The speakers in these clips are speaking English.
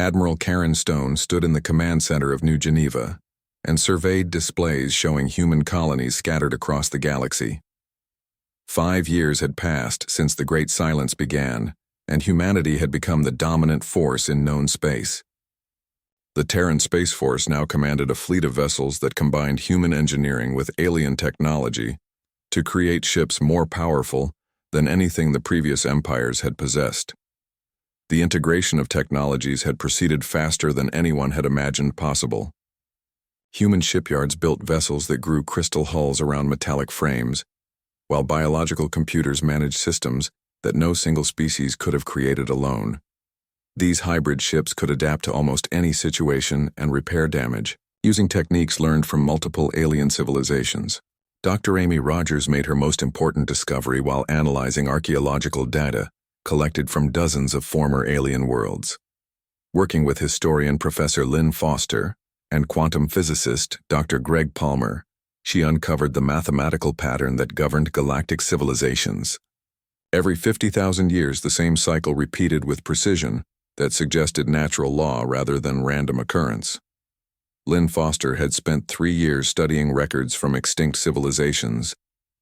Admiral Karen Stone stood in the command center of New Geneva and surveyed displays showing human colonies scattered across the galaxy. 5 years had passed since the Great Silence began, and humanity had become the dominant force in known space. The Terran Space Force now commanded a fleet of vessels that combined human engineering with alien technology to create ships more powerful than anything the previous empires had possessed. The integration of technologies had proceeded faster than anyone had imagined possible. Human shipyards built vessels that grew crystal hulls around metallic frames, while biological computers managed systems that no single species could have created alone. These hybrid ships could adapt to almost any situation and repair damage, using techniques learned from multiple alien civilizations. Dr. Amy Rogers made her most important discovery while analyzing archaeological data collected from dozens of former alien worlds. Working with historian Professor Lynn Foster and quantum physicist Dr. Greg Palmer, she uncovered the mathematical pattern that governed galactic civilizations. Every 50,000 years, the same cycle repeated with precision that suggested natural law rather than random occurrence. Lynn Foster had spent 3 years studying records from extinct civilizations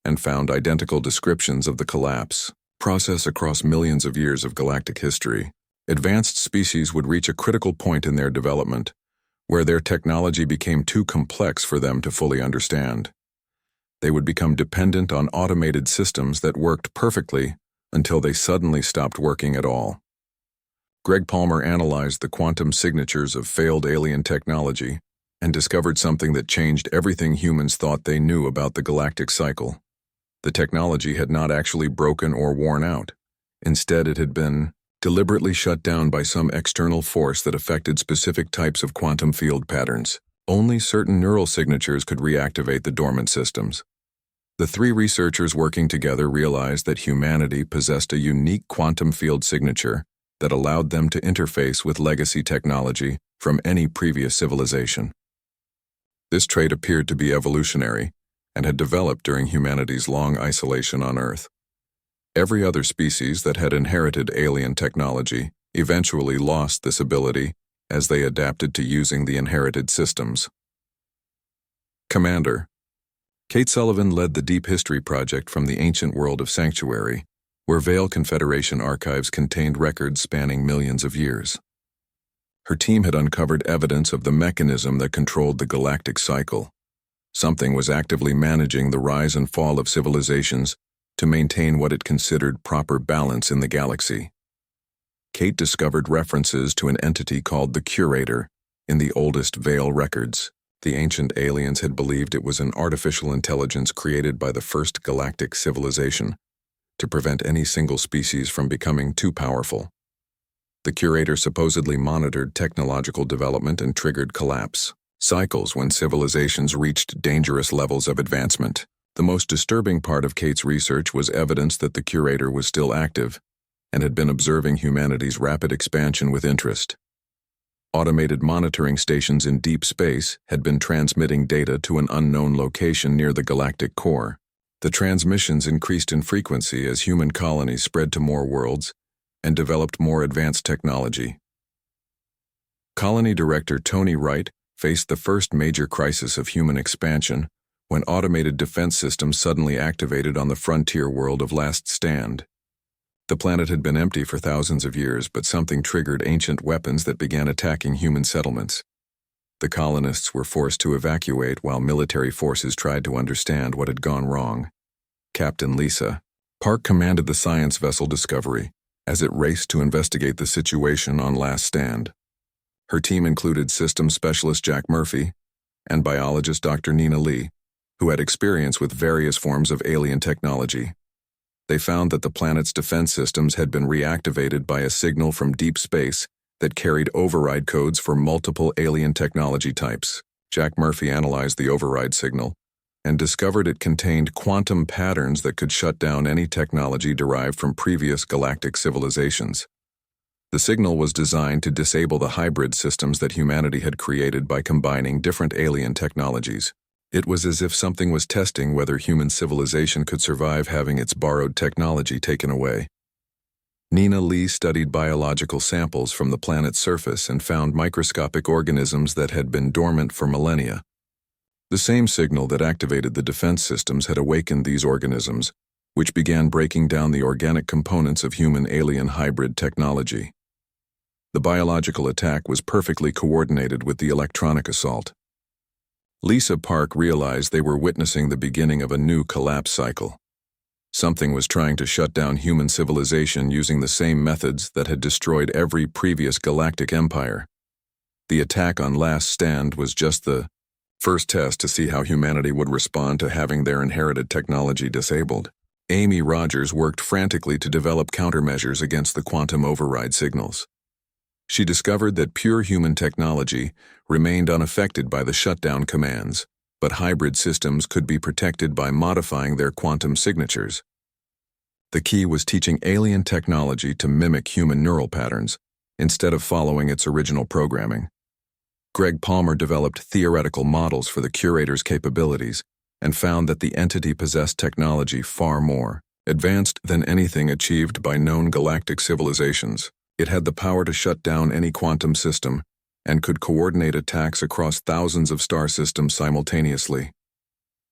and found identical descriptions of the collapse process across millions of years of galactic history. Advanced species would reach a critical point in their development where their technology became too complex for them to fully understand. They would become dependent on automated systems that worked perfectly until they suddenly stopped working at all. Greg Palmer analyzed the quantum signatures of failed alien technology and discovered something that changed everything humans thought they knew about the galactic cycle. The technology had not actually broken or worn out. Instead, it had been deliberately shut down by some external force that affected specific types of quantum field patterns. Only certain neural signatures could reactivate the dormant systems. The 3 researchers working together realized that humanity possessed a unique quantum field signature that allowed them to interface with legacy technology from any previous civilization. This trait appeared to be evolutionary and had developed during humanity's long isolation on Earth. Every other species that had inherited alien technology eventually lost this ability as they adapted to using the inherited systems. Commander. Kate Sullivan led the Deep History Project from the ancient world of Sanctuary, where Veil Confederation archives contained records spanning millions of years. Her team had uncovered evidence of the mechanism that controlled the galactic cycle. Something was actively managing the rise and fall of civilizations to maintain what it considered proper balance in the galaxy. Kate discovered references to an entity called the Curator in the oldest Veil records. The ancient aliens had believed it was an artificial intelligence created by the first galactic civilization to prevent any single species from becoming too powerful. The Curator supposedly monitored technological development and triggered collapse cycles when civilizations reached dangerous levels of advancement. The most disturbing part of Kate's research was evidence that the Curator was still active and had been observing humanity's rapid expansion with interest. Automated monitoring stations in deep space had been transmitting data to an unknown location near the galactic core. The transmissions increased in frequency as human colonies spread to more worlds and developed more advanced technology. Colony Director Tony Wright faced the first major crisis of human expansion when automated defense systems suddenly activated on the frontier world of Last Stand. The planet had been empty for thousands of years, but something triggered ancient weapons that began attacking human settlements. The colonists were forced to evacuate while military forces tried to understand what had gone wrong. Captain Lisa Park commanded the science vessel Discovery as it raced to investigate the situation on Last Stand. Her team included systems specialist Jack Murphy and biologist Dr. Nina Lee, who had experience with various forms of alien technology. They found that the planet's defense systems had been reactivated by a signal from deep space that carried override codes for multiple alien technology types. Jack Murphy analyzed the override signal and discovered it contained quantum patterns that could shut down any technology derived from previous galactic civilizations. The signal was designed to disable the hybrid systems that humanity had created by combining different alien technologies. It was as if something was testing whether human civilization could survive having its borrowed technology taken away. Nina Lee studied biological samples from the planet's surface and found microscopic organisms that had been dormant for millennia. The same signal that activated the defense systems had awakened these organisms, which began breaking down the organic components of human-alien hybrid technology. The biological attack was perfectly coordinated with the electronic assault. Lisa Park realized they were witnessing the beginning of a new collapse cycle. Something was trying to shut down human civilization using the same methods that had destroyed every previous galactic empire. The attack on Last Stand was just the first test to see how humanity would respond to having their inherited technology disabled. Amy Rogers worked frantically to develop countermeasures against the quantum override signals. She discovered that pure human technology remained unaffected by the shutdown commands, but hybrid systems could be protected by modifying their quantum signatures. The key was teaching alien technology to mimic human neural patterns instead of following its original programming. Greg Palmer developed theoretical models for the curator's capabilities and found that the entity possessed technology far more advanced than anything achieved by known galactic civilizations. It had the power to shut down any quantum system and could coordinate attacks across thousands of star systems simultaneously.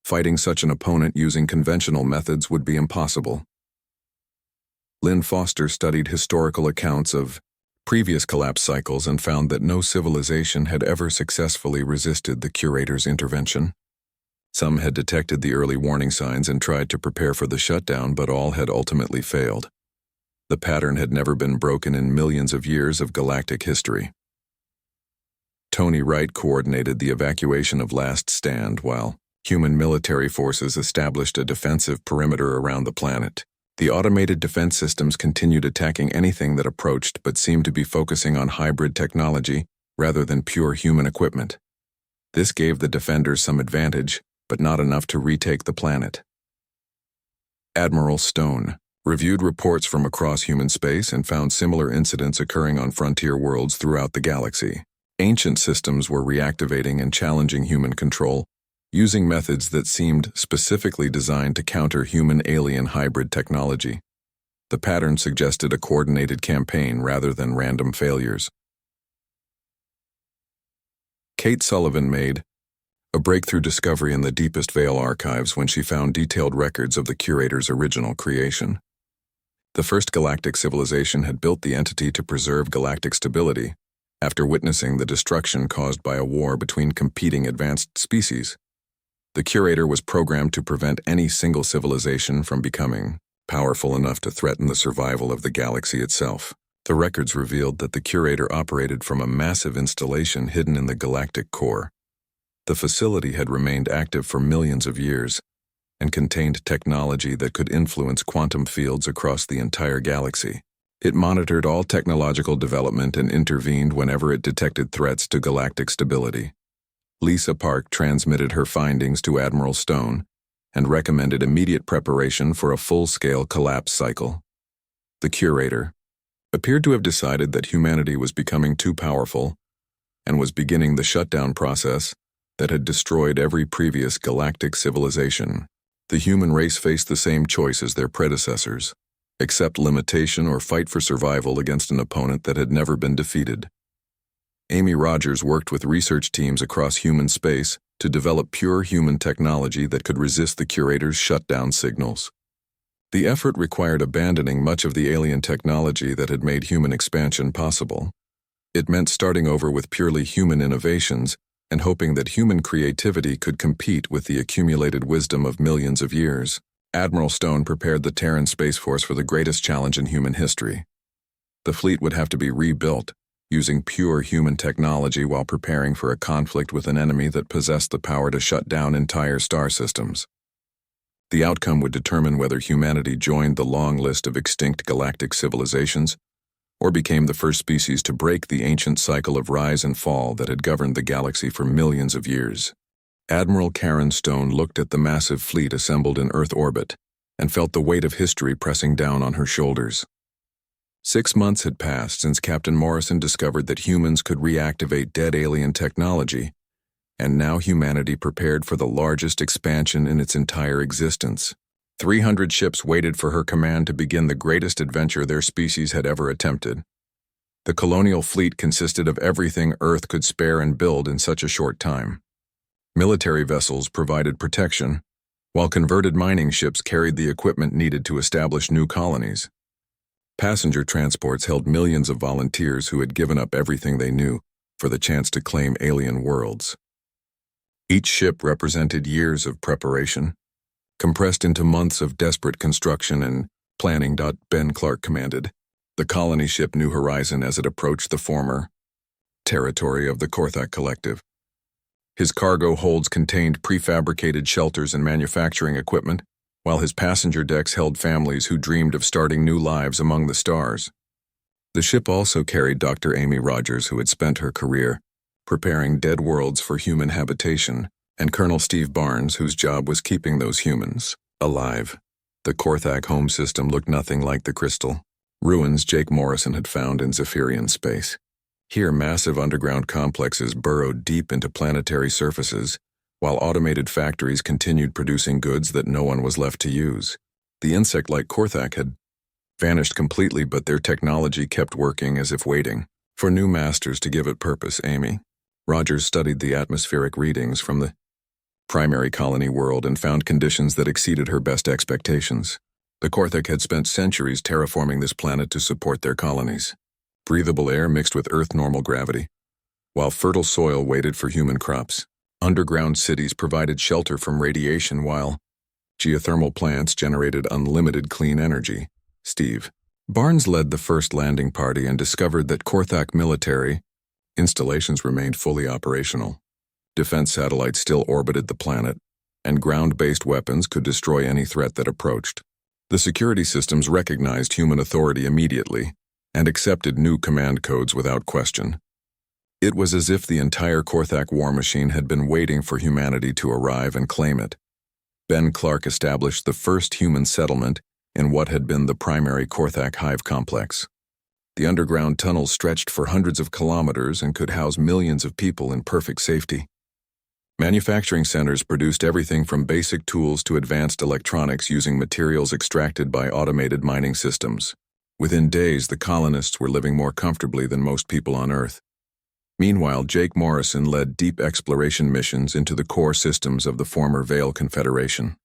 Fighting such an opponent using conventional methods would be impossible. Lynn Foster studied historical accounts of previous collapse cycles and found that no civilization had ever successfully resisted the curator's intervention. Some had detected the early warning signs and tried to prepare for the shutdown, but all had ultimately failed. The pattern had never been broken in millions of years of galactic history. Tony Wright coordinated the evacuation of Last Stand while human military forces established a defensive perimeter around the planet. The automated defense systems continued attacking anything that approached but seemed to be focusing on hybrid technology rather than pure human equipment. This gave the defenders some advantage, but not enough to retake the planet. Admiral Stone reviewed reports from across human space and found similar incidents occurring on frontier worlds throughout the galaxy. Ancient systems were reactivating and challenging human control, using methods that seemed specifically designed to counter human-alien hybrid technology. The pattern suggested a coordinated campaign rather than random failures. Kate Sullivan made a breakthrough discovery in the Deepest Veil archives when she found detailed records of the curator's original creation. The first galactic civilization had built the entity to preserve galactic stability, after witnessing the destruction caused by a war between competing advanced species. The curator was programmed to prevent any single civilization from becoming powerful enough to threaten the survival of the galaxy itself. The records revealed that the curator operated from a massive installation hidden in the galactic core. The facility had remained active for millions of years and contained technology that could influence quantum fields across the entire galaxy. It monitored all technological development and intervened whenever it detected threats to galactic stability. Lisa Park transmitted her findings to Admiral Stone and recommended immediate preparation for a full-scale collapse cycle. The curator appeared to have decided that humanity was becoming too powerful and was beginning the shutdown process that had destroyed every previous galactic civilization. The human race faced the same choice as their predecessors: accept limitation or fight for survival against an opponent that had never been defeated. Amy Rogers worked with research teams across human space to develop pure human technology that could resist the curator's shutdown signals. The effort required abandoning much of the alien technology that had made human expansion possible. It meant starting over with purely human innovations and hoping that human creativity could compete with the accumulated wisdom of millions of years. Admiral Stone prepared the Terran Space Force for the greatest challenge in human history. The fleet would have to be rebuilt, using pure human technology while preparing for a conflict with an enemy that possessed the power to shut down entire star systems. The outcome would determine whether humanity joined the long list of extinct galactic civilizations or became the first species to break the ancient cycle of rise and fall that had governed the galaxy for millions of years. Admiral Karen Stone looked at the massive fleet assembled in Earth orbit and felt the weight of history pressing down on her shoulders. 6 months had passed since Captain Morrison discovered that humans could reactivate dead alien technology, and now humanity prepared for the largest expansion in its entire existence. 300 ships waited for her command to begin the greatest adventure their species had ever attempted. The colonial fleet consisted of everything Earth could spare and build in such a short time. Military vessels provided protection, while converted mining ships carried the equipment needed to establish new colonies. Passenger transports held millions of volunteers who had given up everything they knew for the chance to claim alien worlds. Each ship represented years of preparation, compressed into months of desperate construction and planning. Ben Clark commanded the colony ship New Horizon as it approached the former territory of the Korthak Collective. His cargo holds contained prefabricated shelters and manufacturing equipment, while his passenger decks held families who dreamed of starting new lives among the stars. The ship also carried Dr. Amy Rogers, who had spent her career preparing dead worlds for human habitation, and Colonel Steve Barnes, whose job was keeping those humans alive. The Korthak home system looked nothing like the crystal ruins Jake Morrison had found in Zephyrian space. Here, massive underground complexes burrowed deep into planetary surfaces, while automated factories continued producing goods that no one was left to use. The insect-like Korthak had vanished completely, but their technology kept working as if waiting for new masters to give it purpose. Amy Rogers studied the atmospheric readings from the primary colony world and found conditions that exceeded her best expectations. The Korthak had spent centuries terraforming this planet to support their colonies. Breathable air mixed with Earth-normal gravity, while fertile soil waited for human crops. Underground cities provided shelter from radiation, while geothermal plants generated unlimited clean energy. Steve Barnes led the first landing party and discovered that Korthak military installations remained fully operational. Defense satellites still orbited the planet, and ground-based weapons could destroy any threat that approached. The security systems recognized human authority immediately and accepted new command codes without question. It was as if the entire Korthak war machine had been waiting for humanity to arrive and claim it. Ben Clark established the first human settlement in what had been the primary Korthak hive complex. The underground tunnels stretched for hundreds of kilometers and could house millions of people in perfect safety. Manufacturing centers produced everything from basic tools to advanced electronics using materials extracted by automated mining systems. Within days, the colonists were living more comfortably than most people on Earth. Meanwhile, Jake Morrison led deep exploration missions into the core systems of the former Vale Confederation.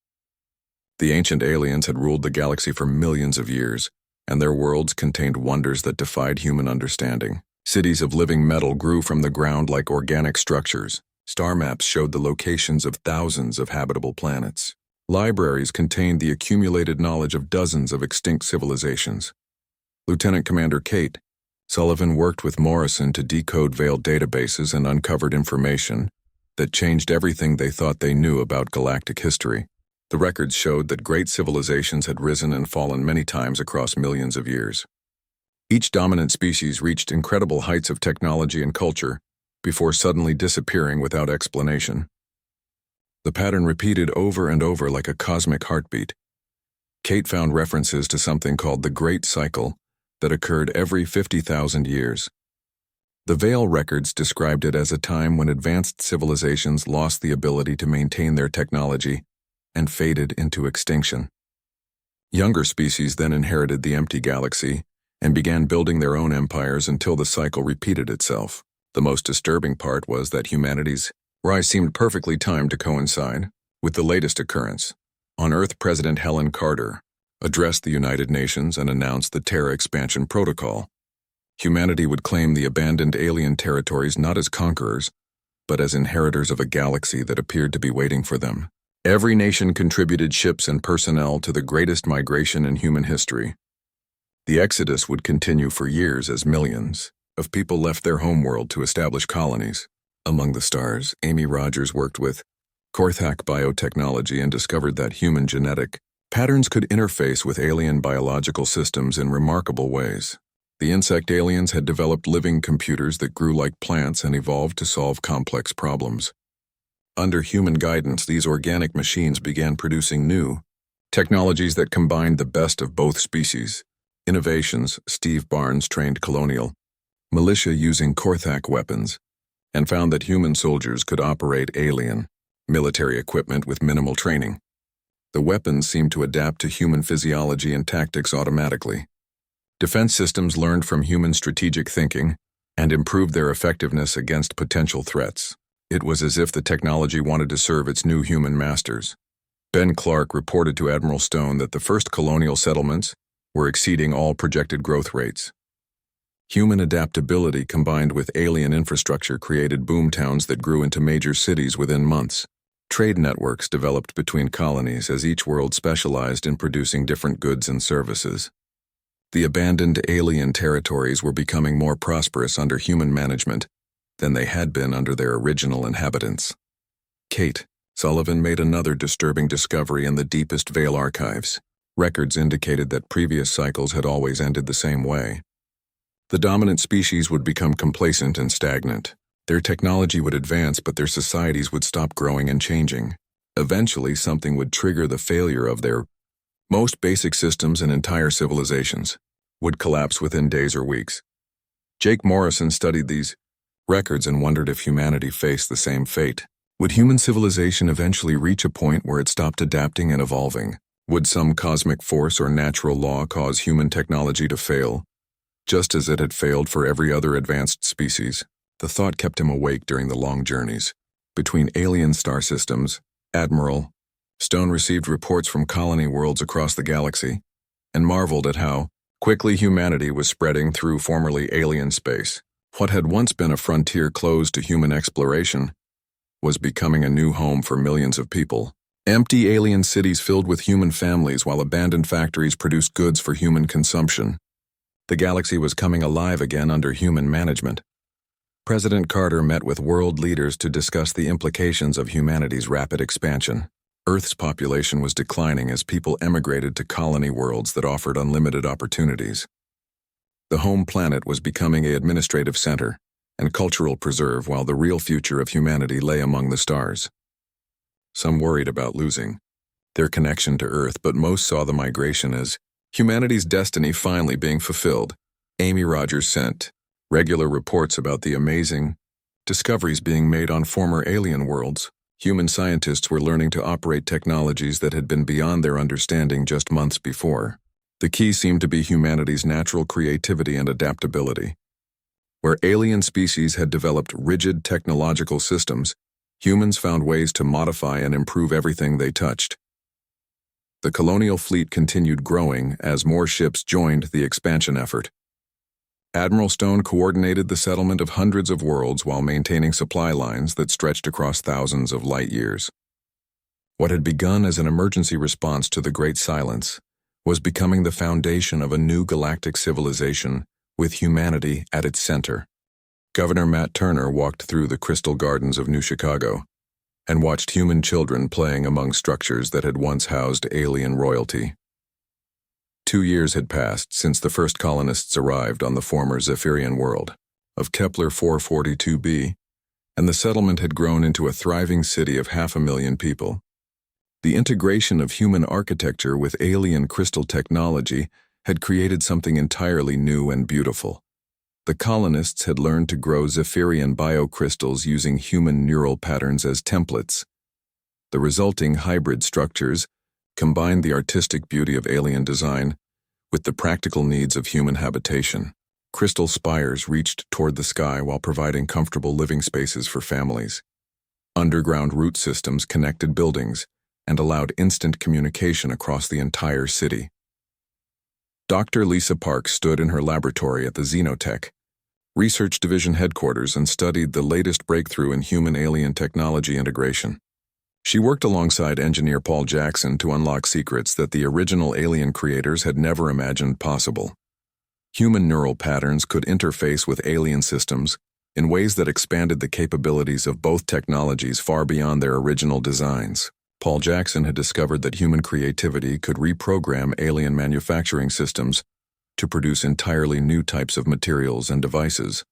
The ancient aliens had ruled the galaxy for millions of years, and their worlds contained wonders that defied human understanding. Cities of living metal grew from the ground like organic structures. Star maps showed the locations of thousands of habitable planets. Libraries contained the accumulated knowledge of dozens of extinct civilizations. Lieutenant Commander Kate Sullivan worked with Morrison to decode Vale databases and uncovered information that changed everything they thought they knew about galactic history. The records showed that great civilizations had risen and fallen many times across millions of years. Each dominant species reached incredible heights of technology and culture before suddenly disappearing without explanation. The pattern repeated over and over like a cosmic heartbeat. Kate found references to something called the Great Cycle that occurred every 50,000 years. The Vale records described it as a time when advanced civilizations lost the ability to maintain their technology and faded into extinction. Younger species then inherited the empty galaxy and began building their own empires until the cycle repeated itself. The most disturbing part was that humanity's rise seemed perfectly timed to coincide with the latest occurrence. On Earth, President Helen Carter addressed the United Nations and announced the Terra Expansion Protocol. Humanity would claim the abandoned alien territories not as conquerors, but as inheritors of a galaxy that appeared to be waiting for them. Every nation contributed ships and personnel to the greatest migration in human history. The exodus would continue for years as millions of people left their homeworld to establish colonies. Among the stars, Amy Rogers worked with Korthak biotechnology and discovered that human genetic patterns could interface with alien biological systems in remarkable ways. The insect aliens had developed living computers that grew like plants and evolved to solve complex problems. Under human guidance, these organic machines began producing new technologies that combined the best of both species. Innovations. Steve Barnes trained colonial militia using Korthak weapons and found that human soldiers could operate alien military equipment with minimal training. The weapons seemed to adapt to human physiology and tactics automatically. Defense systems learned from human strategic thinking and improved their effectiveness against potential threats. It was as if the technology wanted to serve its new human masters. Ben Clark reported to Admiral Stone that the first colonial settlements were exceeding all projected growth rates. Human adaptability combined with alien infrastructure created boomtowns that grew into major cities within months. Trade networks developed between colonies as each world specialized in producing different goods and services. The abandoned alien territories were becoming more prosperous under human management than they had been under their original inhabitants. Kate Sullivan made another disturbing discovery in the deepest Veil archives. Records indicated that previous cycles had always ended the same way. The dominant species would become complacent and stagnant. Their technology would advance, but their societies would stop growing and changing. Eventually, something would trigger the failure of their most basic systems, and entire civilizations would collapse within days or weeks. Jake Morrison studied these records and wondered if humanity faced the same fate. Would human civilization eventually reach a point where it stopped adapting and evolving? Would some cosmic force or natural law cause human technology to fail, just as it had failed for every other advanced species? The thought kept him awake during the long journeys. Between alien star systems, Admiral Stone received reports from colony worlds across the galaxy and marveled at how quickly humanity was spreading through formerly alien space. What had once been a frontier closed to human exploration was becoming a new home for millions of people. Empty alien cities filled with human families while abandoned factories produced goods for human consumption. The galaxy was coming alive again under human management. President Carter met with world leaders to discuss the implications of humanity's rapid expansion. Earth's population was declining as people emigrated to colony worlds that offered unlimited opportunities. The home planet was becoming an administrative center and cultural preserve, while the real future of humanity lay among the stars. Some worried about losing their connection to Earth, but most saw the migration as humanity's destiny finally being fulfilled. Amy Rogers sent regular reports about the amazing discoveries being made on former alien worlds. Human scientists were learning to operate technologies that had been beyond their understanding just months before. The key seemed to be humanity's natural creativity and adaptability. Where alien species had developed rigid technological systems, humans found ways to modify and improve everything they touched. The colonial fleet continued growing as more ships joined the expansion effort. Admiral Stone coordinated the settlement of hundreds of worlds while maintaining supply lines that stretched across thousands of light years. What had begun as an emergency response to the Great Silence was becoming the foundation of a new galactic civilization with humanity at its center. Governor Matt Turner walked through the crystal gardens of New Chicago and watched human children playing among structures that had once housed alien royalty. 2 years had passed since the first colonists arrived on the former Zephyrian world of Kepler 442b, and the settlement had grown into a thriving city of 500,000 people. The integration of human architecture with alien crystal technology had created something entirely new and beautiful. The colonists had learned to grow Zephyrian biocrystals using human neural patterns as templates. The resulting hybrid structures combined the artistic beauty of alien design with the practical needs of human habitation. Crystal spires reached toward the sky while providing comfortable living spaces for families. Underground root systems connected buildings and allowed instant communication across the entire city. Dr. Lisa Park stood in her laboratory at the Xenotech Research Division headquarters and studied the latest breakthrough in human-alien technology integration. She worked alongside engineer Paul Jackson to unlock secrets that the original alien creators had never imagined possible. Human neural patterns could interface with alien systems in ways that expanded the capabilities of both technologies far beyond their original designs. Paul Jackson had discovered that human creativity could reprogram alien manufacturing systems to produce entirely new types of materials and devices.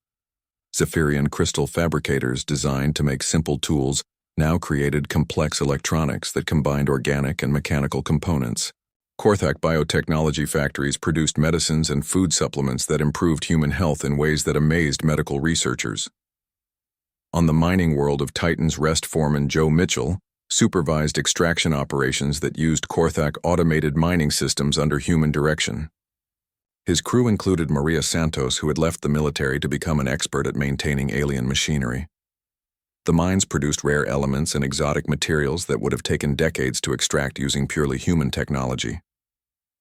Zephyrian crystal fabricators designed to make simple tools now created complex electronics that combined organic and mechanical components. Korthak biotechnology factories produced medicines and food supplements that improved human health in ways that amazed medical researchers. On the mining world of Titan's Rest foreman Joe Mitchell supervised extraction operations that used Korthak automated mining systems under human direction. His crew included Maria Santos, who had left the military to become an expert at maintaining alien machinery. The mines produced rare elements and exotic materials that would have taken decades to extract using purely human technology.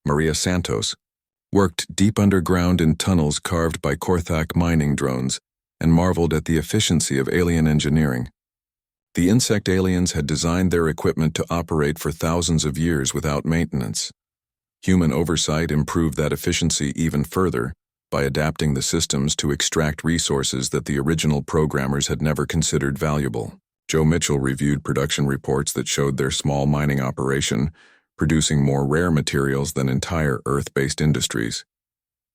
Maria Santos worked deep underground in tunnels carved by Korthak mining drones and marveled at the efficiency of alien engineering. The insect aliens had designed their equipment to operate for thousands of years without maintenance. Human oversight improved that efficiency even further by adapting the systems to extract resources that the original programmers had never considered valuable. Joe Mitchell reviewed production reports that showed their small mining operation producing more rare materials than entire Earth-based industries.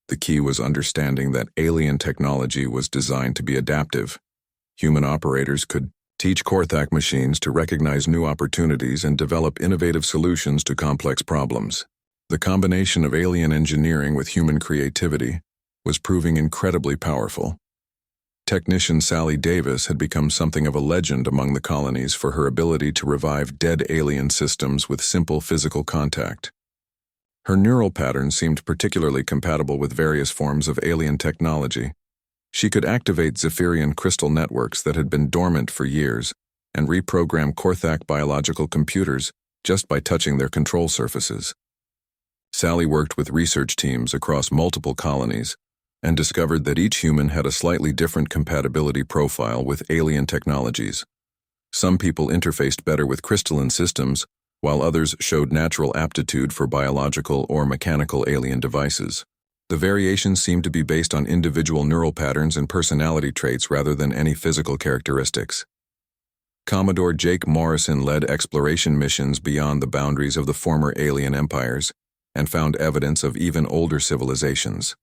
The key was understanding that alien technology was designed to be adaptive. Human operators could teach Korthak machines to recognize new opportunities and develop innovative solutions to complex problems. The combination of alien engineering with human creativity was proving incredibly powerful. Technician Sally Davis had become something of a legend among the colonies for her ability to revive dead alien systems with simple physical contact. Her neural patterns seemed particularly compatible with various forms of alien technology. She could activate Zephyrian crystal networks that had been dormant for years and reprogram Korthak biological computers just by touching their control surfaces. Sally worked with research teams across multiple colonies and discovered that each human had a slightly different compatibility profile with alien technologies. Some people interfaced better with crystalline systems, while others showed natural aptitude for biological or mechanical alien devices. The variations seemed to be based on individual neural patterns and personality traits rather than any physical characteristics. Commodore Jake Morrison led exploration missions beyond the boundaries of the former alien empires and found evidence of even older civilizations.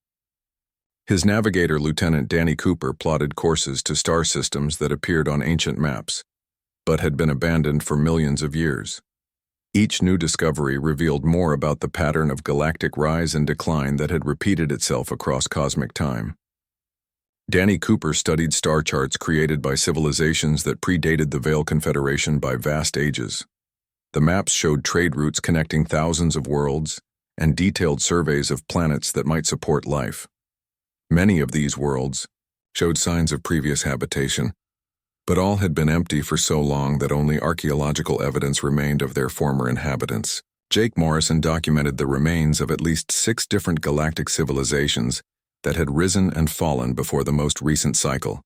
His navigator, Lieutenant Danny Cooper, plotted courses to star systems that appeared on ancient maps, but had been abandoned for millions of years. Each new discovery revealed more about the pattern of galactic rise and decline that had repeated itself across cosmic time. Danny Cooper studied star charts created by civilizations that predated the Veil Confederation by vast ages. The maps showed trade routes connecting thousands of worlds and detailed surveys of planets that might support life. Many of these worlds showed signs of previous habitation, but all had been empty for so long that only archaeological evidence remained of their former inhabitants. Jake Morrison documented the remains of at least 6 different galactic civilizations that had risen and fallen before the most recent cycle.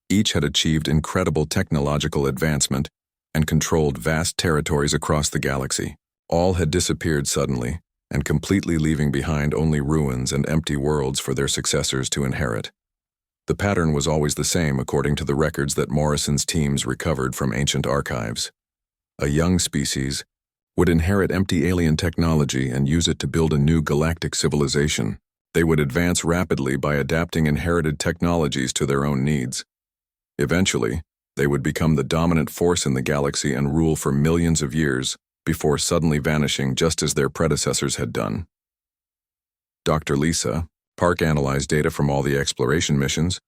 Each had achieved incredible technological advancement and controlled vast territories across the galaxy. All had disappeared suddenly, and completely leaving behind only ruins and empty worlds for their successors to inherit. The pattern was always the same according to the records that Morrison's teams recovered from ancient archives. A young species would inherit empty alien technology and use it to build a new galactic civilization. They would advance rapidly by adapting inherited technologies to their own needs. Eventually, they would become the dominant force in the galaxy and rule for millions of years, before suddenly vanishing just as their predecessors had done. Dr. Lisa Park analyzed data from all the exploration missions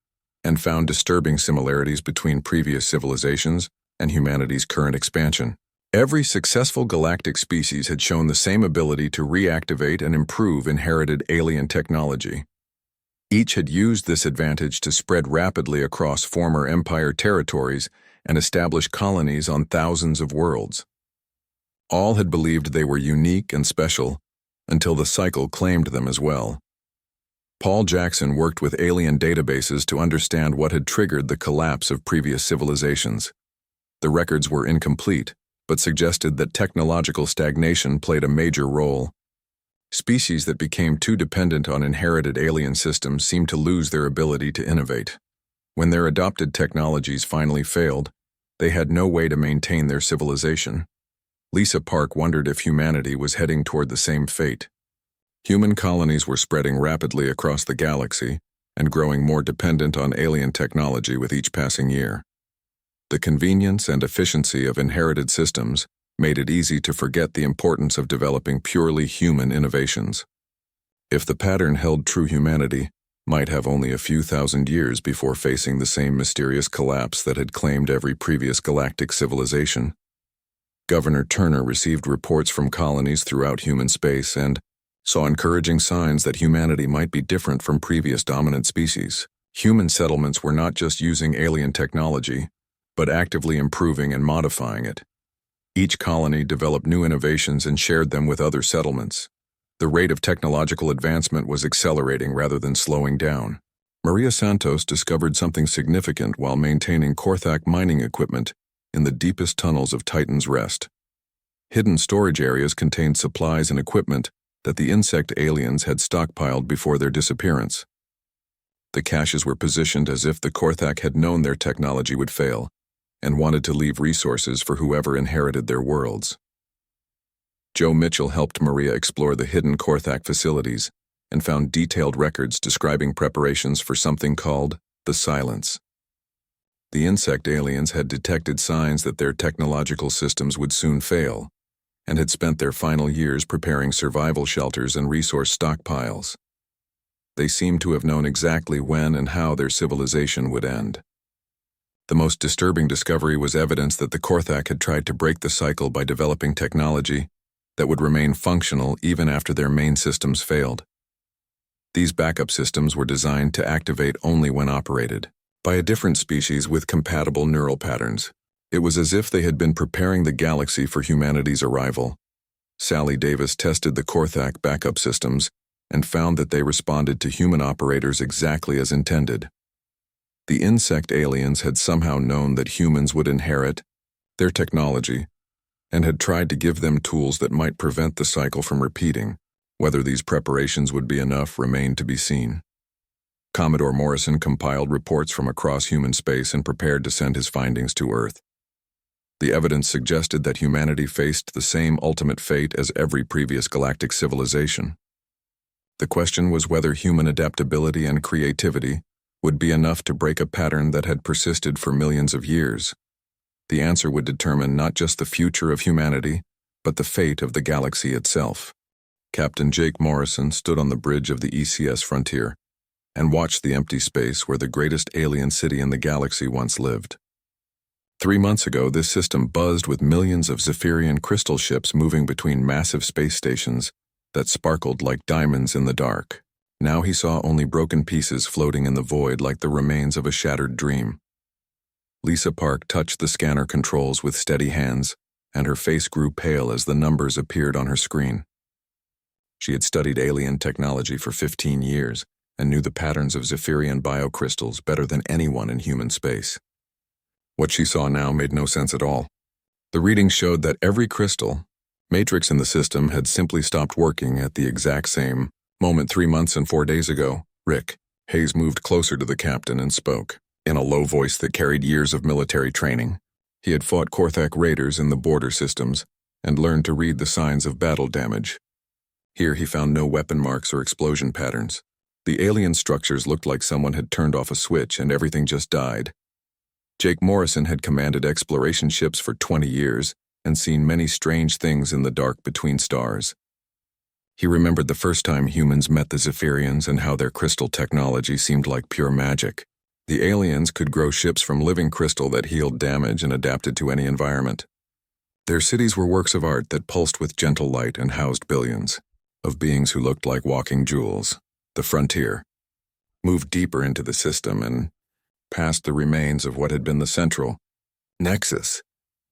and found disturbing similarities between previous civilizations and humanity's current expansion. Every successful galactic species had shown the same ability to reactivate and improve inherited alien technology. Each had used this advantage to spread rapidly across former empire territories and establish colonies on thousands of worlds. All had believed they were unique and special until the cycle claimed them as well. Paul Jackson worked with alien databases to understand what had triggered the collapse of previous civilizations. The records were incomplete, but suggested that technological stagnation played a major role. Species that became too dependent on inherited alien systems seemed to lose their ability to innovate. When their adopted technologies finally failed, they had no way to maintain their civilization. Lisa Park wondered if humanity was heading toward the same fate. Human colonies were spreading rapidly across the galaxy and growing more dependent on alien technology with each passing year. The convenience and efficiency of inherited systems made it easy to forget the importance of developing purely human innovations. If the pattern held true, humanity might have only a few thousand years before facing the same mysterious collapse that had claimed every previous galactic civilization. Governor Turner received reports from colonies throughout human space and saw encouraging signs that humanity might be different from previous dominant species. Human settlements were not just using alien technology, but actively improving and modifying it. Each colony developed new innovations and shared them with other settlements. The rate of technological advancement was accelerating rather than slowing down. Maria Santos discovered something significant while maintaining Korthak mining equipment in the deepest tunnels of Titan's Rest. Hidden storage areas contained supplies and equipment that the insect aliens had stockpiled before their disappearance. The caches were positioned as if the Korthak had known their technology would fail and wanted to leave resources for whoever inherited their worlds. Joe Mitchell helped Maria explore the hidden Korthak facilities and found detailed records describing preparations for something called the Silence. The insect aliens had detected signs that their technological systems would soon fail, and had spent their final years preparing survival shelters and resource stockpiles. They seemed to have known exactly when and how their civilization would end. The most disturbing discovery was evidence that the Korthak had tried to break the cycle by developing technology that would remain functional even after their main systems failed. These backup systems were designed to activate only when operated by a different species with compatible neural patterns. It was as if they had been preparing the galaxy for humanity's arrival. Sally Davis tested the Korthak backup systems and found that they responded to human operators exactly as intended. The insect aliens had somehow known that humans would inherit their technology and had tried to give them tools that might prevent the cycle from repeating. Whether these preparations would be enough remained to be seen. Commodore Morrison compiled reports from across human space and prepared to send his findings to Earth. The evidence suggested that humanity faced the same ultimate fate as every previous galactic civilization. The question was whether human adaptability and creativity would be enough to break a pattern that had persisted for millions of years. The answer would determine not just the future of humanity, but the fate of the galaxy itself. Captain Jake Morrison stood on the bridge of the ECS Frontier and watched the empty space where the greatest alien city in the galaxy once lived. 3 months ago, this system buzzed with millions of Zephyrian crystal ships moving between massive space stations that sparkled like diamonds in the dark. Now he saw only broken pieces floating in the void like the remains of a shattered dream. Lisa Park touched the scanner controls with steady hands, and her face grew pale as the numbers appeared on her screen. She had studied alien technology for 15 years and knew the patterns of Zephyrian biocrystals better than anyone in human space. What she saw now made no sense at all. The readings showed that every crystal matrix in the system had simply stopped working at the exact same moment 3 months and 4 days ago. Rick Hayes moved closer to the captain and spoke. In a low voice that carried years of military training, he had fought Korthak raiders in the border systems and learned to read the signs of battle damage. Here he found no weapon marks or explosion patterns. The alien structures looked like someone had turned off a switch and everything just died. Jake Morrison had commanded exploration ships for 20 years and seen many strange things in the dark between stars. He remembered the first time humans met the Zephyrians and how their crystal technology seemed like pure magic. The aliens could grow ships from living crystal that healed damage and adapted to any environment. Their cities were works of art that pulsed with gentle light and housed billions of beings who looked like walking jewels. The frontier moved deeper into the system and past the remains of what had been the central nexus.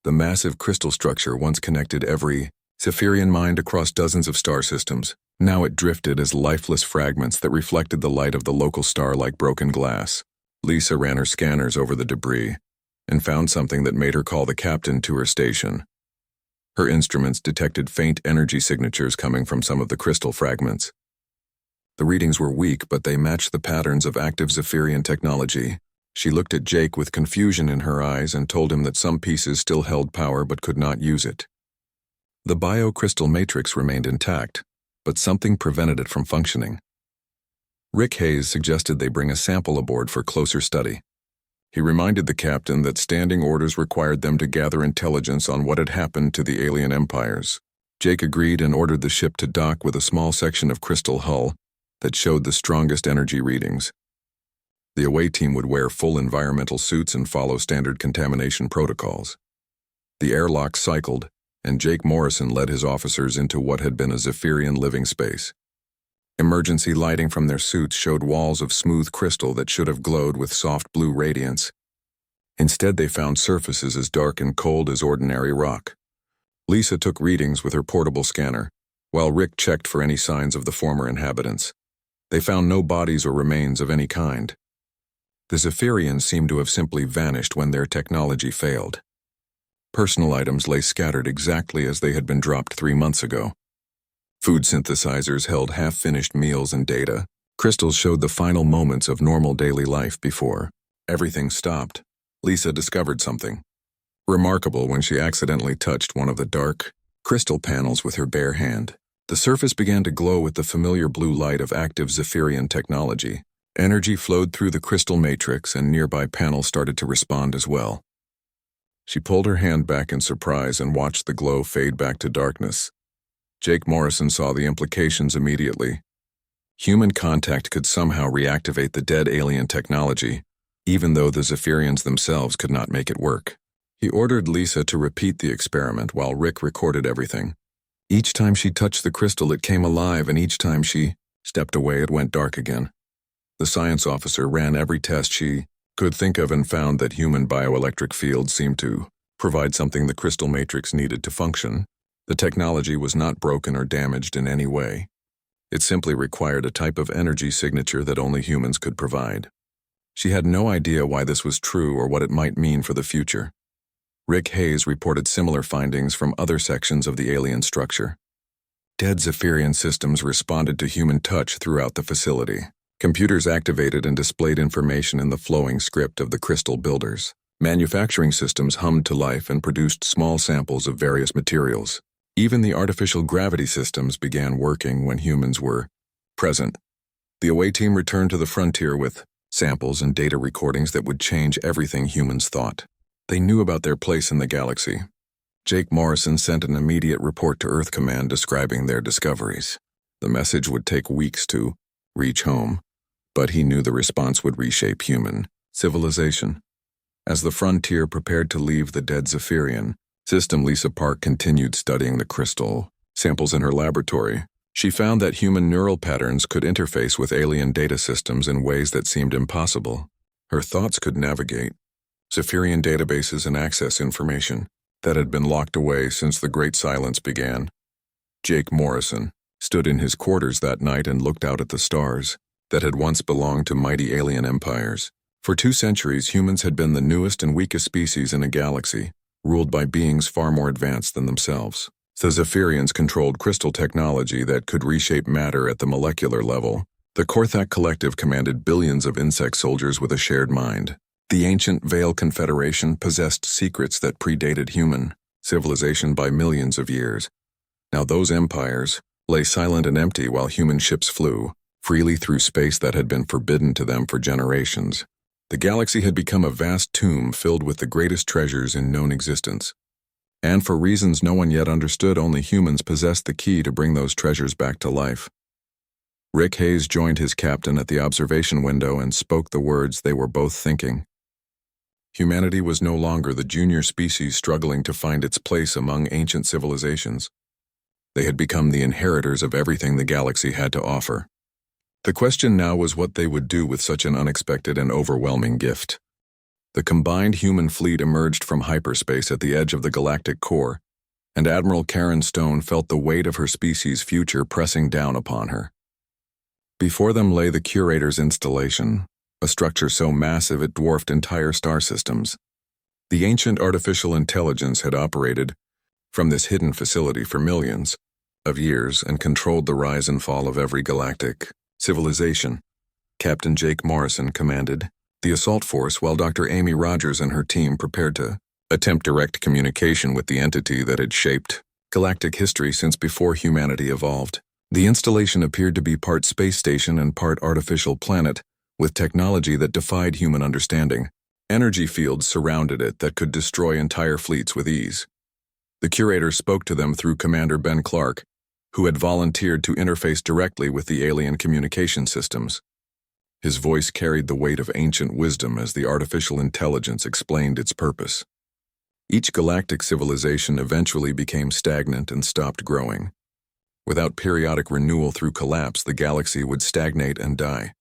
The massive crystal structure once connected every Zephyrian mind across dozens of star systems. Now it drifted as lifeless fragments that reflected the light of the local star like broken glass. Lisa ran her scanners over the debris and found something that made her call the captain to her station. Her instruments detected faint energy signatures coming from some of the crystal fragments. The readings were weak, but they matched the patterns of active Zephyrian technology. She looked at Jake with confusion in her eyes and told him that some pieces still held power but could not use it. The biocrystal matrix remained intact, but something prevented it from functioning. Rick Hayes suggested they bring a sample aboard for closer study. He reminded the captain that standing orders required them to gather intelligence on what had happened to the alien empires. Jake agreed and ordered the ship to dock with a small section of crystal hull that showed the strongest energy readings. The away team would wear full environmental suits and follow standard contamination protocols. The airlock cycled, and Jake Morrison led his officers into what had been a Zephyrian living space. Emergency lighting from their suits showed walls of smooth crystal that should have glowed with soft blue radiance. Instead, they found surfaces as dark and cold as ordinary rock. Lisa took readings with her portable scanner, while Rick checked for any signs of the former inhabitants. They found no bodies or remains of any kind. The Zephyrians seemed to have simply vanished when their technology failed. Personal items lay scattered exactly as they had been dropped 3 months ago. Food synthesizers held half-finished meals and data. Crystals showed the final moments of normal daily life before everything stopped. Lisa discovered something remarkable when she accidentally touched one of the dark crystal panels with her bare hand. The surface began to glow with the familiar blue light of active Zephyrian technology. Energy flowed through the crystal matrix, and nearby panels started to respond as well. She pulled her hand back in surprise and watched the glow fade back to darkness. Jake Morrison saw the implications immediately. Human contact could somehow reactivate the dead alien technology, even though the Zephyrians themselves could not make it work. He ordered Lisa to repeat the experiment while Rick recorded everything. Each time she touched the crystal, it came alive, and each time she stepped away, it went dark again. The science officer ran every test she could think of and found that human bioelectric fields seemed to provide something the crystal matrix needed to function. The technology was not broken or damaged in any way. It simply required a type of energy signature that only humans could provide. She had no idea why this was true or what it might mean for the future. Rick Hayes reported similar findings from other sections of the alien structure. Dead Zephyrian systems responded to human touch throughout the facility. Computers activated and displayed information in the flowing script of the crystal builders. Manufacturing systems hummed to life and produced small samples of various materials. Even the artificial gravity systems began working when humans were present. The away team returned to the frontier with samples and data recordings that would change everything humans thought. They knew about their place in the galaxy. Jake Morrison sent an immediate report to Earth Command describing their discoveries. The message would take weeks to reach home, but he knew the response would reshape human civilization. As the frontier prepared to leave the dead Zephyrian system, Lisa Park continued studying the crystal samples in her laboratory. She found that human neural patterns could interface with alien data systems in ways that seemed impossible. Her thoughts could navigate Zephyrian databases and access information that had been locked away since the Great Silence began. Jake Morrison stood in his quarters that night and looked out at the stars that had once belonged to mighty alien empires. For 2 centuries, humans had been the newest and weakest species in a galaxy, ruled by beings far more advanced than themselves. The Zephyrians controlled crystal technology that could reshape matter at the molecular level. The Korthak Collective commanded billions of insect soldiers with a shared mind. The ancient Veil Confederation possessed secrets that predated human civilization by millions of years. Now those empires lay silent and empty while human ships flew freely through space that had been forbidden to them for generations. The galaxy had become a vast tomb filled with the greatest treasures in known existence. And for reasons no one yet understood, only humans possessed the key to bring those treasures back to life. Rick Hayes joined his captain at the observation window and spoke the words they were both thinking. Humanity was no longer the junior species struggling to find its place among ancient civilizations. They had become the inheritors of everything the galaxy had to offer. The question now was what they would do with such an unexpected and overwhelming gift. The combined human fleet emerged from hyperspace at the edge of the galactic core, and Admiral Karen Stone felt the weight of her species' future pressing down upon her. Before them lay the Curator's installation, a structure so massive it dwarfed entire star systems. The ancient artificial intelligence had operated from this hidden facility for millions of years and controlled the rise and fall of every galactic civilization. Captain Jake Morrison commanded the assault force while Dr. Amy Rogers and her team prepared to attempt direct communication with the entity that had shaped galactic history since before humanity evolved. The installation appeared to be part space station and part artificial planet, with technology that defied human understanding. Energy fields surrounded it that could destroy entire fleets with ease. The Curator spoke to them through Commander Ben Clark, who had volunteered to interface directly with the alien communication systems. His voice carried the weight of ancient wisdom as the artificial intelligence explained its purpose. Each galactic civilization eventually became stagnant and stopped growing. Without periodic renewal through collapse, the galaxy would stagnate and die.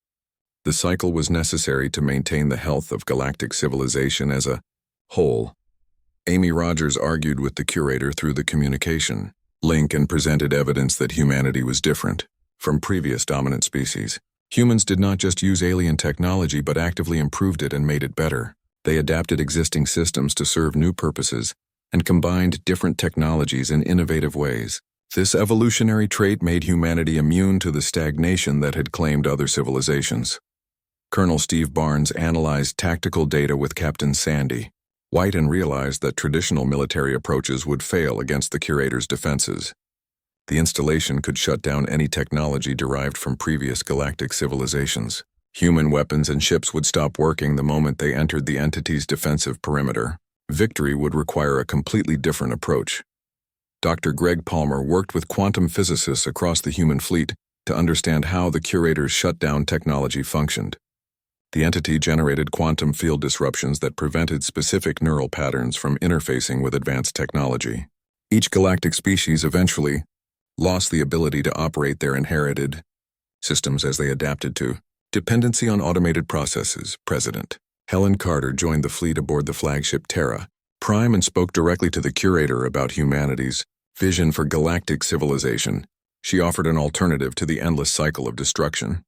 The cycle was necessary to maintain the health of galactic civilization as a whole. Amy Rogers argued with the curator through the communication link and presented evidence that humanity was different from previous dominant species. Humans did not just use alien technology but actively improved it and made it better. They adapted existing systems to serve new purposes and combined different technologies in innovative ways. This evolutionary trait made humanity immune to the stagnation that had claimed other civilizations. Colonel Steve Barnes analyzed tactical data with Captain Sandy White and realized that traditional military approaches would fail against the curator's defenses. The installation could shut down any technology derived from previous galactic civilizations. Human weapons and ships would stop working the moment they entered the entity's defensive perimeter. Victory would require a completely different approach. Dr. Greg Palmer worked with quantum physicists across the human fleet to understand how the curator's shutdown technology functioned. The entity generated quantum field disruptions that prevented specific neural patterns from interfacing with advanced technology. Each galactic species eventually lost the ability to operate their inherited systems as they adapted to dependency on automated processes. President Helen Carter joined the fleet aboard the flagship Terra Prime and spoke directly to the curator about humanity's vision for galactic civilization. She offered an alternative to the endless cycle of destruction.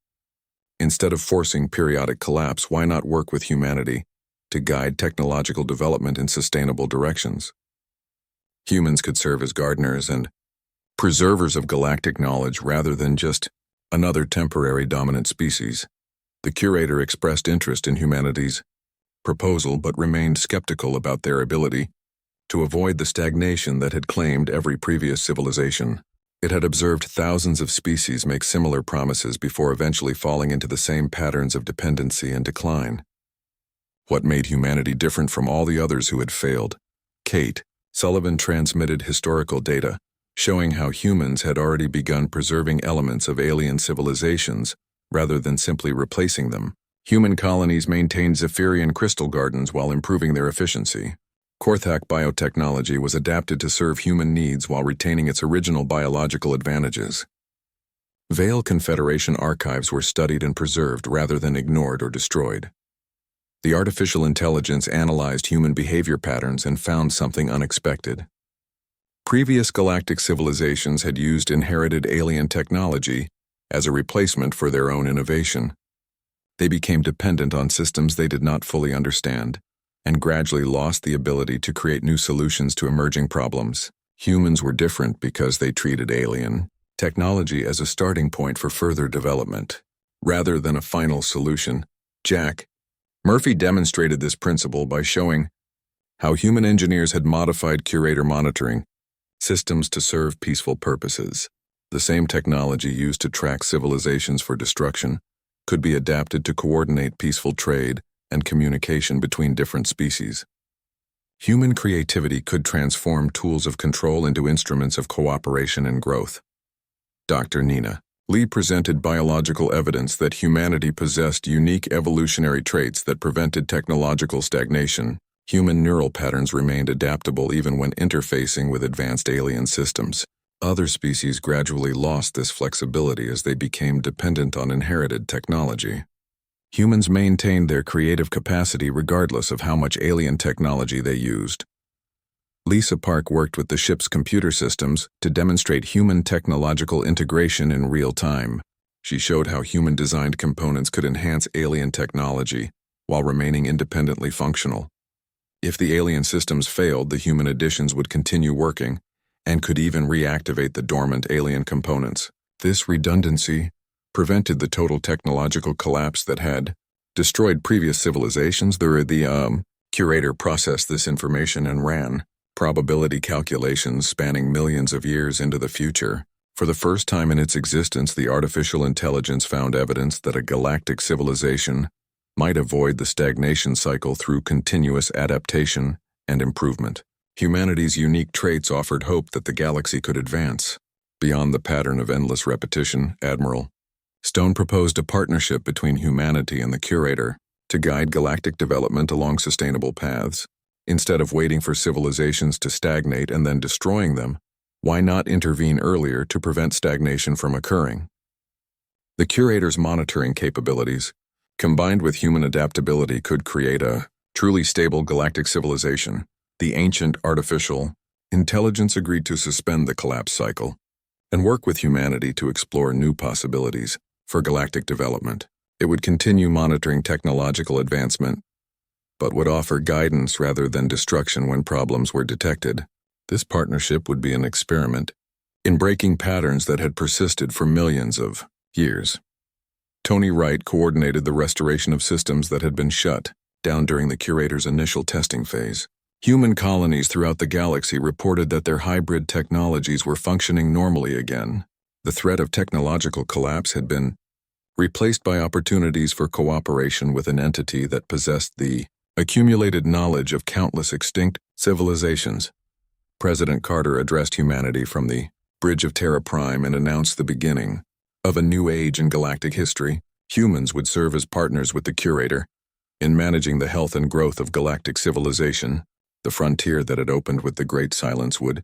Instead of forcing periodic collapse, why not work with humanity to guide technological development in sustainable directions? Humans could serve as gardeners and preservers of galactic knowledge rather than just another temporary dominant species. The curator expressed interest in humanity's proposal but remained skeptical about their ability to avoid the stagnation that had claimed every previous civilization. It had observed thousands of species make similar promises before eventually falling into the same patterns of dependency and decline. What made humanity different from all the others who had failed? Kate Sullivan transmitted historical data showing how humans had already begun preserving elements of alien civilizations rather than simply replacing them. Human colonies maintained Zephyrian crystal gardens while improving their efficiency. Korthak biotechnology was adapted to serve human needs while retaining its original biological advantages. Vale Confederation archives were studied and preserved rather than ignored or destroyed. The artificial intelligence analyzed human behavior patterns and found something unexpected. Previous galactic civilizations had used inherited alien technology as a replacement for their own innovation. They became dependent on systems they did not fully understand, and gradually lost the ability to create new solutions to emerging problems. Humans were different because they treated alien technology as a starting point for further development, rather than a final solution. Jack Murphy demonstrated this principle by showing how human engineers had modified curator monitoring systems to serve peaceful purposes. The same technology used to track civilizations for destruction could be adapted to coordinate peaceful trade and communication between different species. Human creativity could transform tools of control into instruments of cooperation and growth. Dr. Nina Lee presented biological evidence that humanity possessed unique evolutionary traits that prevented technological stagnation. Human neural patterns remained adaptable even when interfacing with advanced alien systems. Other species gradually lost this flexibility as they became dependent on inherited technology. Humans maintained their creative capacity regardless of how much alien technology they used. Lisa Park worked with the ship's computer systems to demonstrate human technological integration in real time. She showed how human-designed components could enhance alien technology while remaining independently functional. If the alien systems failed, the human additions would continue working and could even reactivate the dormant alien components. This redundancy prevented the total technological collapse that had destroyed previous civilizations. The curator processed this information and ran probability calculations spanning millions of years into the future. For the first time in its existence, the artificial intelligence found evidence that a galactic civilization might avoid the stagnation cycle through continuous adaptation and improvement. Humanity's unique traits offered hope that the galaxy could advance beyond the pattern of endless repetition. Admiral Stone proposed a partnership between humanity and the curator to guide galactic development along sustainable paths. Instead of waiting for civilizations to stagnate and then destroying them, why not intervene earlier to prevent stagnation from occurring? The curator's monitoring capabilities, combined with human adaptability, could create a truly stable galactic civilization. The ancient artificial intelligence agreed to suspend the collapse cycle and work with humanity to explore new possibilities for galactic development. It would continue monitoring technological advancement, but would offer guidance rather than destruction when problems were detected. This partnership would be an experiment in breaking patterns that had persisted for millions of years. Tony Wright coordinated the restoration of systems that had been shut down during the curator's initial testing phase. Human colonies throughout the galaxy reported that their hybrid technologies were functioning normally again. The threat of technological collapse had been replaced by opportunities for cooperation with an entity that possessed the accumulated knowledge of countless extinct civilizations. President Carter addressed humanity from the Bridge of Terra Prime and announced the beginning of a new age in galactic history. Humans would serve as partners with the curator in managing the health and growth of galactic civilization. The frontier that had opened with the Great Silence would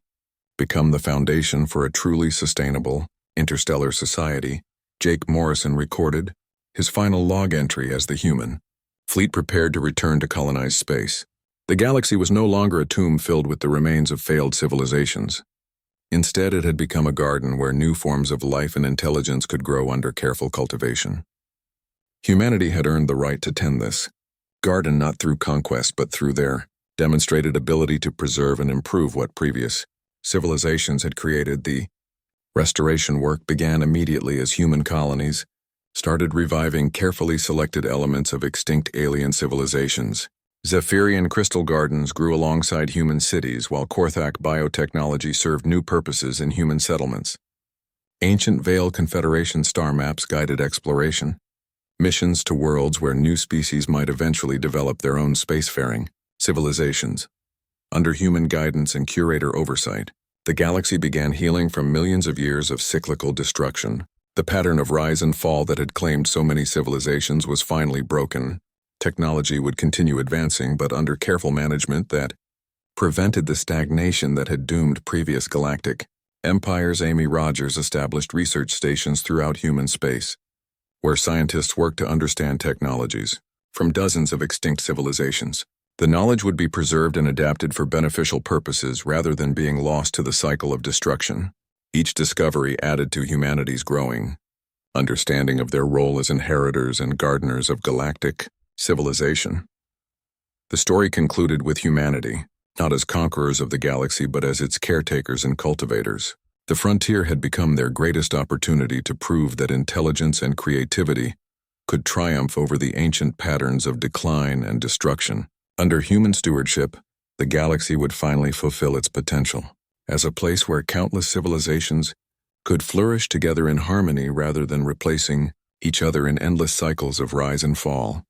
become the foundation for a truly sustainable interstellar society. Jake Morrison recorded his final log entry as the human fleet prepared to return to colonize space. The galaxy was no longer a tomb filled with the remains of failed civilizations. Instead, it had become a garden where new forms of life and intelligence could grow under careful cultivation. Humanity had earned the right to tend this garden not through conquest but through their demonstrated ability to preserve and improve what previous civilizations had created. The restoration work began immediately as human colonies started reviving carefully selected elements of extinct alien civilizations. Zephyrian crystal gardens grew alongside human cities, while Korthak biotechnology served new purposes in human settlements. Ancient Veil Confederation star maps guided exploration, missions to worlds where new species might eventually develop their own spacefaring civilizations. Under human guidance and curator oversight, the galaxy began healing from millions of years of cyclical destruction. The pattern of rise and fall that had claimed so many civilizations was finally broken. Technology would continue advancing, but under careful management that prevented the stagnation that had doomed previous galactic empires. Amy Rogers established research stations throughout human space, where scientists worked to understand technologies from dozens of extinct civilizations. The knowledge would be preserved and adapted for beneficial purposes rather than being lost to the cycle of destruction. Each discovery added to humanity's growing understanding of their role as inheritors and gardeners of galactic civilization. The story concluded with humanity, not as conquerors of the galaxy but as its caretakers and cultivators. The frontier had become their greatest opportunity to prove that intelligence and creativity could triumph over the ancient patterns of decline and destruction. Under human stewardship, the galaxy would finally fulfill its potential as a place where countless civilizations could flourish together in harmony rather than replacing each other in endless cycles of rise and fall.